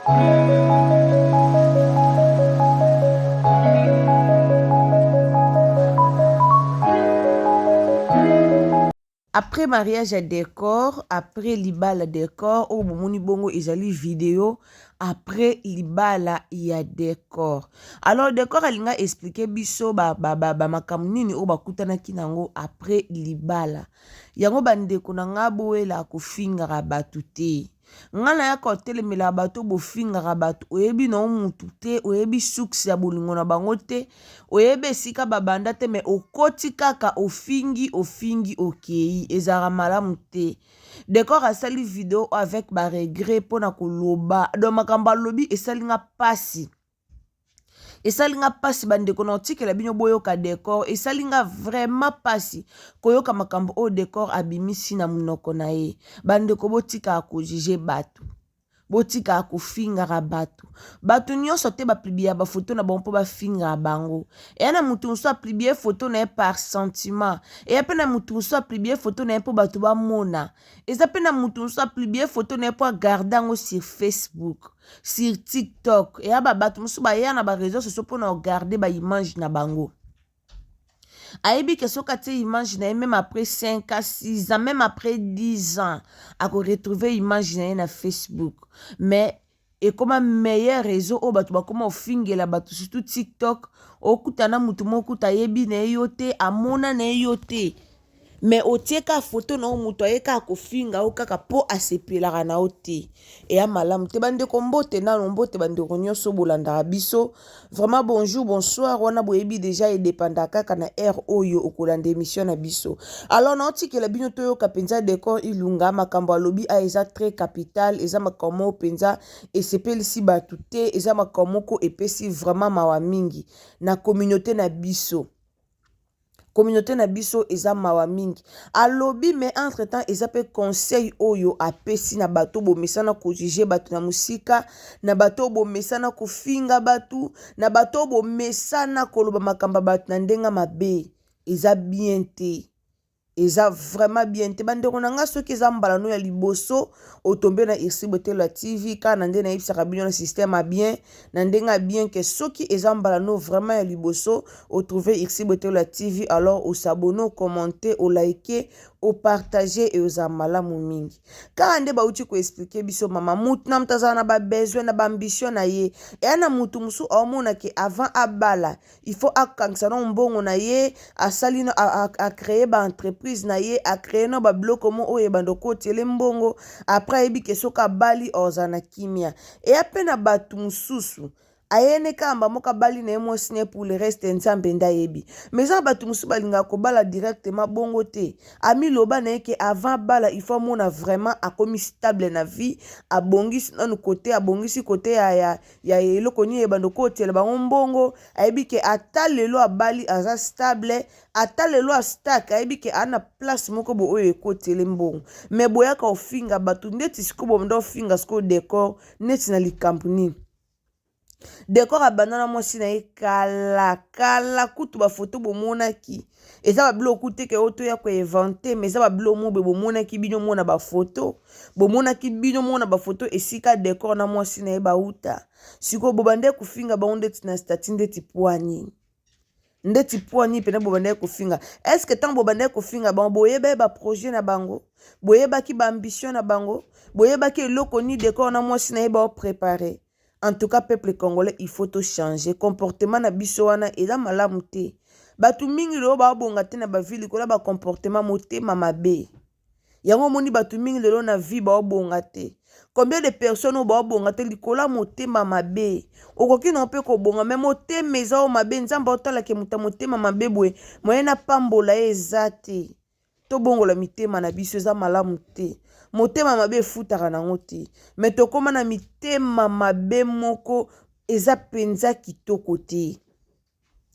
Après mariage à décor, après libala décor, au bomoni bongo ezali vidéo, après libala ya décor. Alors décor alinga expliquer biso makambo nini o bakutanaki nango après libala. Yango bandeko na nga boela kofingaka batu te. Nga na ya kotelemela bato bofingaka bato oyebi na mutu te, oyebi suksi ya bolingo na bango te, oyebi esika babanda te, me okoti kaka ofingi okei ezara malamu te. Décor asali video avec ba regret pona koloba do makambo alobi esalinga pasi. Esalinga pasi bandeko na otikela bino boyoka décor, esalinga vraiment pasi koyoka makambo o décor abimisi na munoko na ye. Bandeko botika akojije batu, botika akofingaka batu. Batu nyonso te baplibia ba photo na bango po bafinga bango. Eya na mutu nso aplibie photo na ye par sentiment. Eya pe na mutu nso aplibie photo na ye po batu bamona. Eza pe na mutu nso aplibie photo na ye po agarde yango sur Facebook, sur TikTok. Eya ba batu nso baya na ba réseaux sociaux po na regarder ba image na bango. Ayebi que soka te image na ye même après 5 à 6 ans, même après 10 ans, à retrouver image na ye na Facebook. Mais et comme un meilleur réseau o batu ba koma ofingela batu surtout TikTok, okutana mutu moko tayebi na yo te, amona na yo te. Mais otieka photo na mutu ayeka kofinga o kaka po asepelaka na ote. Et ya malamu te bande kombote na lombote bande nyonso bolanda biso. Vraiment bonjour, bonsoir, wana boyebi déjà et dépenda kaka na air oyo okolanda émission na biso. Alors na otikela bino toyo kapenza décor ilunga makambo alobi a eza très capital, eza makambo penza esepelisi batu te, eza makambo ko epesi vraiment mawa mingi na communauté na biso. Communauté na biso eza mawa mingi. Alobi mais entre temps eza pe conseil oyo apesi na bato bo mesana ko juger bato na musika, na bato bo mesana ko finga batu, na bato bo mesana ko loba makamba bato na ndenga mabe. Eza bien te. Eza vraiment bien te. Bandeko na nga soki eza mbala no ya liboso otombe na Irsi Botelo TV ka na nde na yebisaka bino na système a bien na ndenga bien que soki eza mbala no vraiment ya liboso o trouver Irsi Botelo TV, alors o s'abonner, commenter, o liker, o partager et aux malamu mingi. Ka ande ba uti ko expliquer biso mama mutu na mtaza na ba besoin na ba ambition na ye. E ana mutu musu omona ke avant abala il faut akangisa na mbongo na ye, asali na a créer ba entreprise na ye, a créer na ba bloc mo oye bandoko tele mbongo, après ebi ke soka bali ozana kimia. E apena batu mususu ayene kamba moka bali na emo sine pour le reste nzambe nda yebi. Mais ça batu musu balinga ko bala directement bongo te. Ami loba na yeke avant bala il faut mona vraiment akomi stable na vie, abongisi na côté, abongisi côté ya eloko ni ebandoko tele bango mbongo, ayebi ke ata lelo abali aza stable, ata lelo a stack ayebi ke ana place moko bo oyo ekotele mbongo. Mais boyaka ofinga batu ndeti sikobo ndo finga siko décor neti na likampuni. Décor abandona mwasi na ye kala kutu ba photo bomonaki. Eza ba bilo kute ke oto ya ko inventer, mais eza ba bilo mo be bomonaki bino mona ba photo. Bomonaki bino mona ba photo esika décor na mwasi na ye ba uta. Siko bobande kufinga ba ondeti na statut ndeti poani. Ndeti poani pena bobande kufinga. Est-ce que tant bobande kufinga ba boyeba ba projet na bango? Boyeba ki ba ambition na bango? Boyeba ki eloko ni décor na mwasi na ye ba préparer? En tout cas, peuple congolais, il faut tout changer. Comportement na biso wana eza malamu te. Batu mingi lelo ba bonga te na ba ville kola ba comportement motema mabe. Yango moni batu mingi lelo na vie ba bonga te. Combien de personnes ba bonga te likola motema mabe. Okoki na pe ko bonga même motema eza o mabe nzamba otala ke motema mabe bwe. Moyena pambola ezate. To bongola mitema na biso eza malamu te. Motema mabe futaka nango te. Mais tokoma na mitema mabe moko eza penza kitoko te.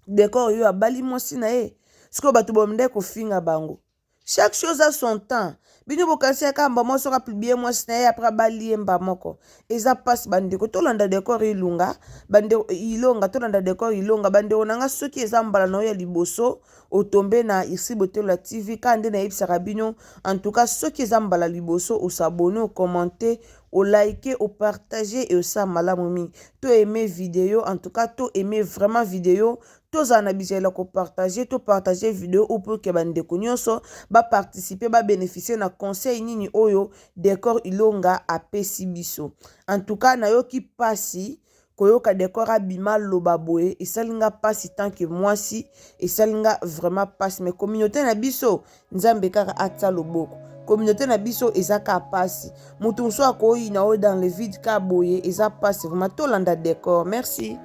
Décor yo abali mwasi na ye. Siko bato bomde ko finga bango. Chaque chose a son temps. bino bokanisi kamba mwasi oka publie mwasi na ye après balie mba moko eza pasi bandeko tolanda décor ilunga bandeko ilonga tolanda décor ilonga bandeko nanga soki eza mbala na yo ya liboso otombe na Ici Beauté la TV kande na yebisaka bino en tout cas soki eza mbala liboso osabone ocommente o like o partager et osa malamu mingi to aimer vidéo en tout cas to aimer vraiment vidéo toza na bizela ko partager vidéo ou pour que bandeko nyonso ba participer ba bénéficier na conseil nini oyo décor ilonga apesi biso en tout cas na yo ki pasi koyoka décor abima loba boye esalinga pasi tant que mwasi esalinga vraiment pasi mais communauté na biso nzambe kaka atsa loboko communauté na biso ezaka pasi mutu mosu akoyi na o dans le vide ka boye eza pasi vraiment tolanda décor merci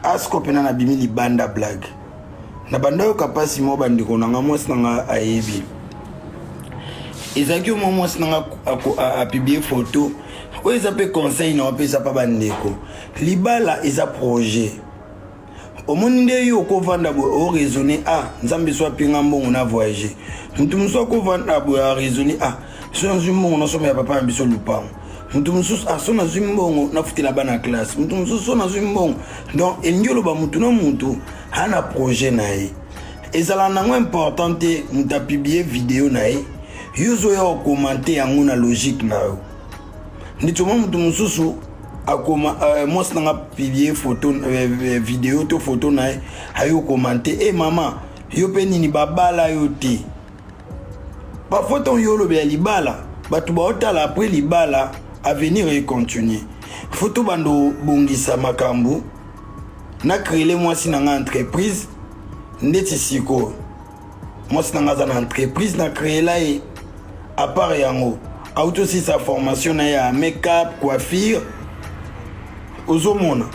asko pena na bimi libanda blague na banda yo kapasi mo bandiko nanga mwasi nanga ayebi ezaki mo mwasi nanga a publier photo o eza pe conseil na opesa pa bandeko libala eza projet omoni nde yo kovanda bo o raisonner nzambe so apinga mbongo na voyager mutu muso kovanda bo a raisonner so nzwi mbongo na soma ya papa mbiso lupango mutu mususu so nazwi mbongo nafutela bana classe mutu mususu so nazwi mbongo donc elingi oloba mutu na mutu ana projet na ye ezala nango important te mutu apiblie video na ye yo ozoya okomante yango na logique na yo nditoma mutu mususu mwasi nanga publier photo video to photo na ye ayo komante mama yo pe nini babala yo te parfois ton yo lobe ya libala batu baotala après libala avenir et continuer photo bando bongisa makambu na créer mwasi nanga entreprise ndeti siko mwasi nanga za na entreprise na créer la e à part yango auto si sa formation na ya make-up coiffure ozomona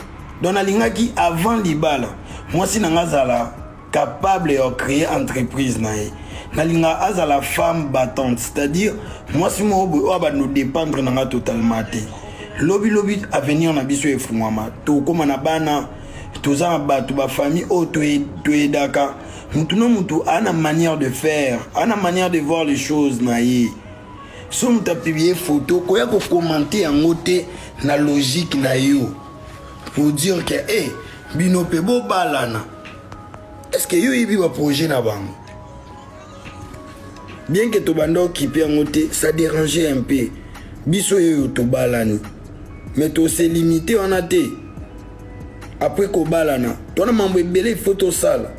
donc alingaki avant libala mwasi nanga zala capable de créer entreprise na ye nalinga azala femme battante c'est-à-dire mwasi mo oyo bano dépendre nanga totalement te lobi avenir na biso efungwama tokoma na bana toza na bato ba famille o toedaka mutu no mutu ana manière de faire ana manière de voir les choses na ye so mutu apibie photo koya ko commenter yango te na logique na yo pour dire que bino pe bo balana est-ce que yo yibi ba projet na bango bien que to bando occupé en côté ça dérangeait un peu biso yo to balani mais to se limiter on a té après ko balana to na mambo ebele photo sala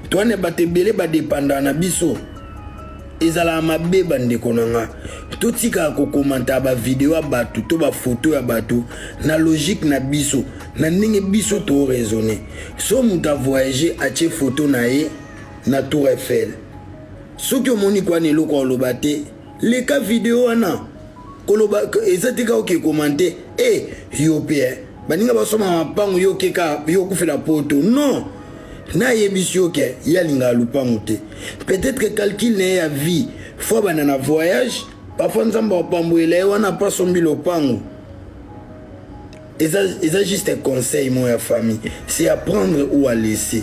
to ne bate belé ba dépendant na biso ezala mabe bande konanga to tika ko commenter ba vidéo ya batu to ba photo ya batu na logique na biso na ndenge biso to raisonner so muta voyager atie photo na ye na Tour Eiffel soki omoni kwa nelo kwa oloba te leka video wana koloba ezatika oke commenter yo pe baninga basoma mapango yo keka yo kufela poto non na yebisi oke yalinga lupango te peut-être que calcul na ya vie fois banana voyage parfois nzamba opamboela wana pas sombi lopango eza juste un conseil moi ya famille c'est à prendre ou à laisser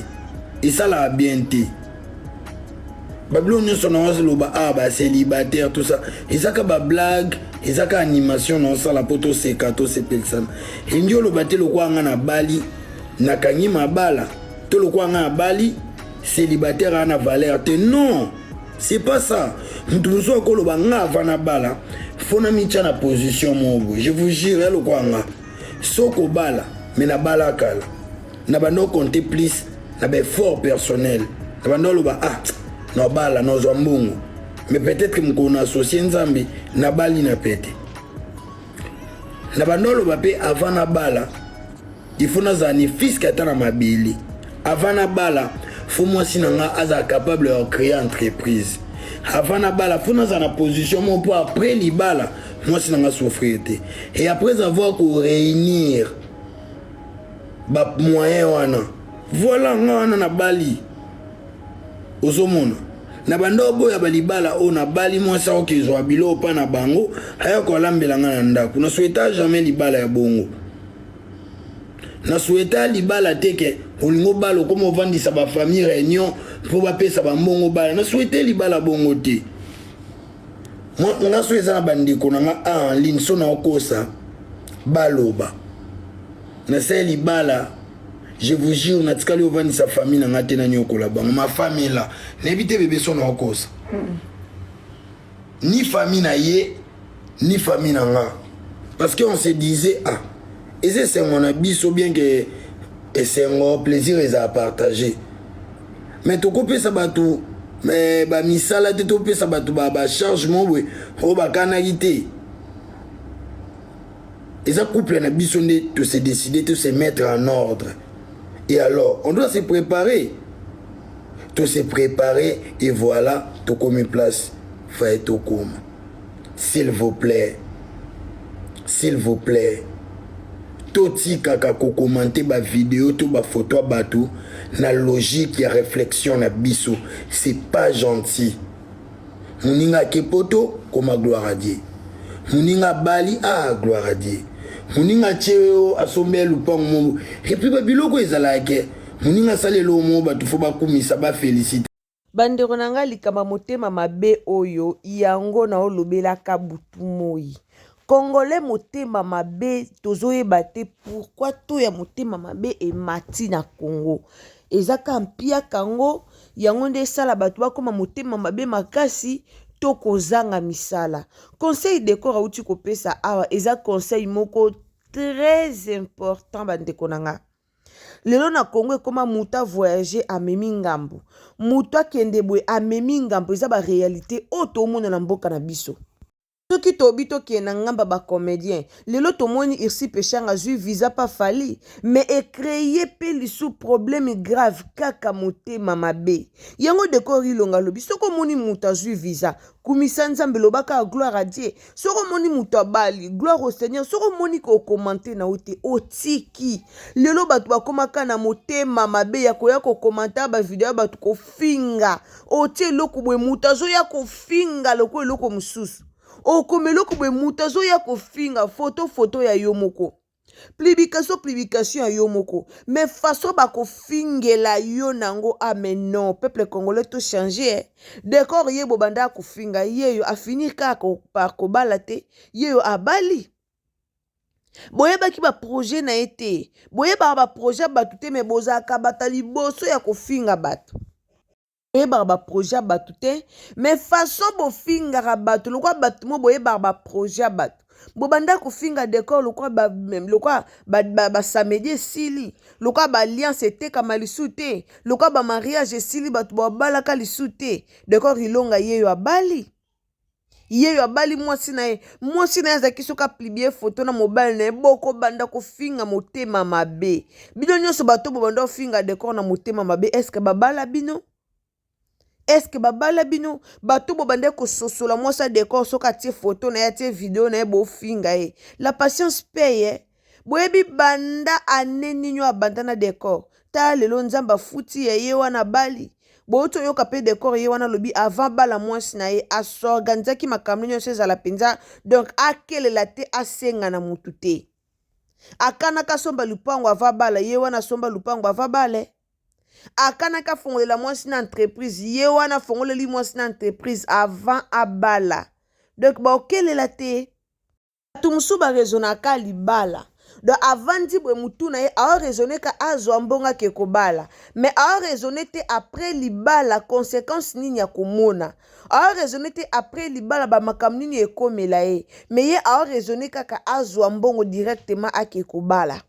et ça la bien te Babylone son loba ba célibataire tout ça ezaka ba blague ezaka animation non ça la poto sekato se personne indio loba te lokwa nga na bali na kanyi mabala to lokwa nga na bali célibataire ana valeur te non c'est pas ça mutu so ko loba nga vana bala fona micha na position mobo je vous jure lokwa nga soko bala mais na bala kala na bando compter plus na be fort personnel na bando loba na bala na zambungu mais peut-être que mkona associé nzambi na bali na pete na bandolo bape avant na bala il faut na zani fils kata na mabili avant na bala faut moi sinanga aza capable de créer entreprise avant na bala faut na zana position mon pour après li bala moi sinanga souffrir te et après avoir ko réunir ba moyen wana voilà ngana na bali ozomona na bandobo ya balibala o na bali mwasa okezwa bilo pa na bango aya ko lambela ngana ndako na souhaita jamais libala ya bongo na souhaita libala teke olingo balo comme ovandisa ba famille réunion faut bapesa bambongo bala na souhaiter libala bongo te moi nga so eza na bandeko na nga en ligne so na okosa baloba na se libala je vous jure na tikali ovani sa famille na nga te na nyokola bango ma famille là n'évitez bébé so na okosa ni famille na ye ni famille na nga parce que on se disait ah et c'est mon abiso bien que et c'est un plaisir à partager mais to kopé ça batou mais ba misala te to pesa batou ba chargement we o ba kanalité et ça couple na biso de to se décider de se mettre en ordre et alors on doit se préparer et voilà to comme place fait to comme s'il vous plaît toti kaka ko commenter ba vidéo to ba photo batou na logique ya réflexion na biso c'est pas gentil muninga kepoto comme gloire à Dieu muninga bali gloire à Dieu muninga cheo asombe lupang mo et puis ba biloko ezala ke muninga salelo mo batou fo ba kumisa ba féliciter bandeko na nga likama motema mabe oyo yango na olobelaka butu moi Congolais motema mabe tozoyeba te pourquoi to ya motema mabe emati na Congo ezaka mpia kango yango nde sala bato bakoma motema mabe makasi to kozanga misala conseil de corps auti kopesa awa eza conseil moko très important bandeko na nga lelo na Congo ekoma muta voyager amemi ngambo muta kende boye amemi ngambo eza ba réalité o to mona na mboka na biso soki tobi tokenda ngamba ba comédien lelo tomoni irsi pechanga zui visa pa fali mais ecréer pe lisu problème grave kaka motema mabe yango décor ilonga lobi soko moni muta zui visa kumisa nzambe lobaka gloire à Dieu soko moni muta bali gloire au Seigneur soko moni ko commenter na ote otiki lelo batu bakomaka na motema mabe ya koya ko commenter ba vidéo batu ko finga otie loko bwe muta zo ya ko finga loko eloko mususu okomeloko bwe muta zo ya kofinga photo ya yomoko publication ya yomoko mais façon ba kofingela yo nango non peuple congolais to changer décor yebo banda kofinga yeyo afinir kaka par kobala te yeyo abali boyebaki ba projet na été boyeba ba projet batu te me bozaka batali boso ya kofinga batu boyeba ba projet batu te mais façon bofingaka batu lokwa batu mo boyeba ba projet batu bobanda kofinga décor lokwa ba samedi esili lokwa ba alliance etekama lisu te lokwa ba mariage esili batu babalaka lisu te décor ilonga yeyo abali mwasi na ye azaki soka plibie photo na mobile na ye boko banda kofinga motema mabe bino nyonso bato bobanda kofinga décor na motema mabe eske babala bino bato bobande kososola mwasa décor soka tie photo na ye tie video na ye bofinga ye la patience paye boyebi banda aneni nyo abanda na décor ta lelo nzamba futi ye wana bali boto yoka pe décor ye wana lobi avant bala mwasi na ye asorganizaki makambo nyonso ezala penza donc akelela te asenga na mutu te akanaka somba lupango avant bala ye wana somba lupango avant bale akanaka fongolela mwasi na entreprise ye wana fongoleli mwasi na entreprise avant abala donc baokelela te bato mosusu barezonaka libala donc avant ndi bwe mutu na ye aoraisonne ka azwa mbongo ake kobala mais aoraisonne te après libala conséquence nini ya komona aoraisonne te après libala bamakambo nini ekomela ye mais ye aoraisonne kaka azwa mbongo directement ake kobala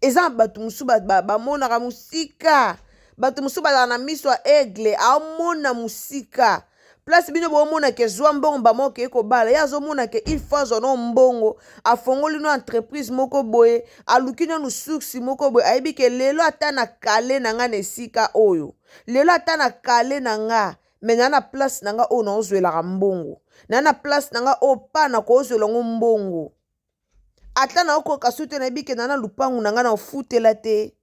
eza bato mosusu bamonaka musika bato mosusu bazala na miso ya aigle aomona musika place bino bomona ke zwa mbongo bamoke ekobala ye azomona ke il faut azwa no mbongo afongoli no entreprise moko boye aluki no source moko boye ayebi ke lelo ata na kale na nga na esika oyo lelo ata na kale na nga me na place na nga oyo naozwelaka mbongo na place na nga oyo pa na kozwelango mbongo ata na okoka su te nayebi ke na lupangu na nga na ofutela te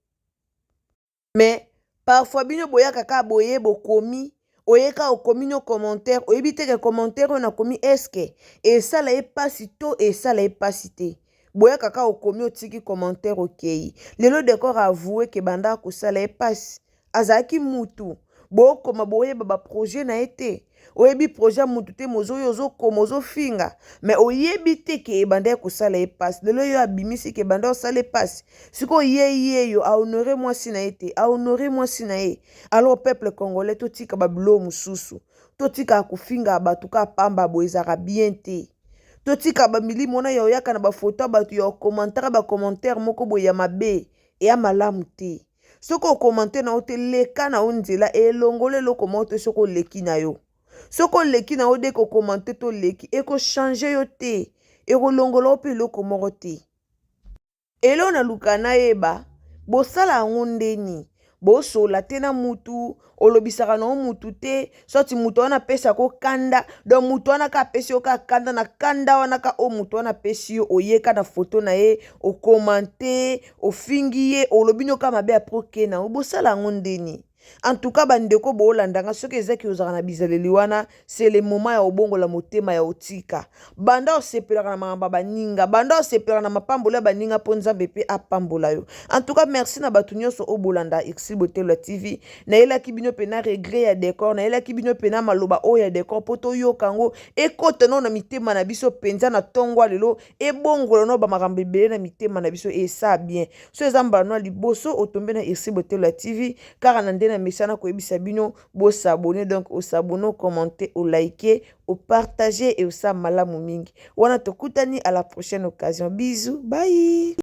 mais parfois bino boyaka kaka boye bokomi oyeka okomi no commentaire oyebi te ke commentaire oyo nakomi eske esala ye pasi to esala ye pasi te boyaka kaka okomi otiki commentaire okei lelo décor avoué ke banda kosala ye pasi azalaki mutu bokoma boyeba baprojet na ye te oyebi projet mutu te mozoyo ozokoma ozofinga me oyebi te ke ebanda kosala ye pasi lelo yo abimisi ke ebanda osala ye pasi sikoyo ye yo ahonore mwasi na ye te ahonore mwasi na ye alors peuple congolais totika babilo mosusu totika kofinga bato ka pamba boye ezaka bien te totika bamilimo wana ya oyaka na bafoto bato ya okomantaka bacommentaire moko boye ya mabe eya malamu te soki okomante na yo te leka na yo nzela elongolo eloko moko te soki oleki na yo soki oleki na yo de kokomante to leki ekochange yo te ekolongola yo mpe eloko moko te elo naluka nayeba bosala yango ndeni bosola te na mutu olobisaka na yo mutu te soti mutu wana apesa ko kanda donc mutu wana ka apesi yo ka kanda na kanda wana ka o mutu wana apesi yo oyeka na foto na ye okomante ofingi ye olobi nyoka mabe apres oke na yo bosala yango ndeni en tout cas bandeko boolandanga soki ezaki ozala na bizaleli wana c'est le moment ya obongola motema ya otika banda osepelaka na makambo ya baninga banda osepelaka na mapambola ya baninga mpo nzambe mpe apambola yo en tout cas merci na bato nyonso oyo bolanda Exil Botelo TV nayelaki bino mpe na regret ya décor nayelaki bino mpe na maloba oyo ya décor mpo toyoka yango ekota no na mitema na biso mpenza na ntongo lelo ebongola no bamakambo ebele na mitema na biso esa bien so eza mbala no liboso otombe na Exil Botelo TV kaka na ndena mesana koyebisa bino bo s'abonner donc au s'abonner commenter au liker au partager et au sa malamu mingi wana tokutani à la prochaine occasion bisous bye.